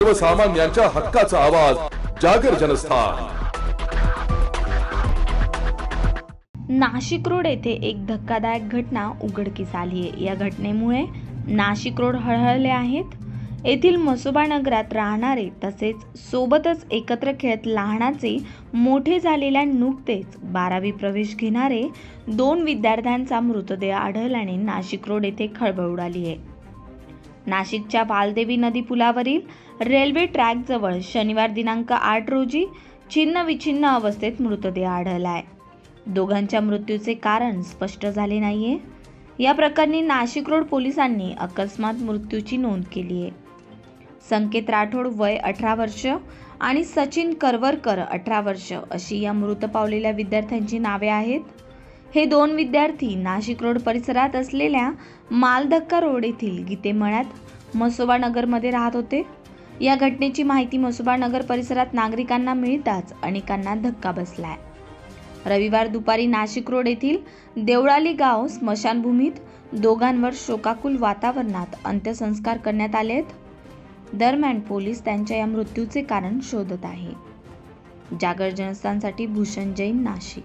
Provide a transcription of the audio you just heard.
सर्वसामान्यांच्या हक्काचा आवाज जागर जनस्थान। नाशिक रोड येथे एक धक्कादायक घटना उघडकीस आली आहे। या घटनेमुळे नाशिक रोड हळहळले आहेत। येथील मसोबा नगरात राहणारे तसेच सोबतच एकत्र खेळत लहानाचे मोठे झालेल्या नुकतेच 12वी प्रवेश घेणारे 2 विद्यार्थ्यांचा मृतदेह आढळल्याने नाशिक रोड येथे खळबळ उडाली आहे। नाशिकच्या बालदेवी नदी पुलावरील रेल्वे ट्रॅक जवळ शनिवार दिनांक 8 रोजी छिन्न विछिन्न अवस्थेत मृतदेह आढळला आहे। दोघांच्या मृत्यूचे कारण स्पष्ट झाले नाहीये। या प्रकरणी नाशिक रोड पोलिसांनी अकस्मात मृत्यूची नोंद केली आहे। संकेत राठोड वय 18 वर्ष आणि सचिन करवरकर 18 वर्ष अशी या मृत पावलेल्या विद्यार्थ्यांची नावे आहेत। हे 2 विद्यार्थी नाशिक रोड परिसरात असलेल्या मालधक्का रोड येथील गीते मळ्यात मसोबा नगरमध्ये राहत होते। या घटनेची माहिती मसोबा नगर परिसरात नागरिकांना मिळताच अनेकांना धक्का बसलाय। रविवार दुपारी नाशिक रोड येथील देवळाली गाव स्मशानभूमीत दोघांवर शोकाकुल वातावरणात अंत्यसंस्कार करण्यात आलेत। दरम्यान पोलीस त्यांच्या या मृत्यूचे कारण शोधत आहे। जागर जनस्थानसाठी भूषण जैन, नाशिक।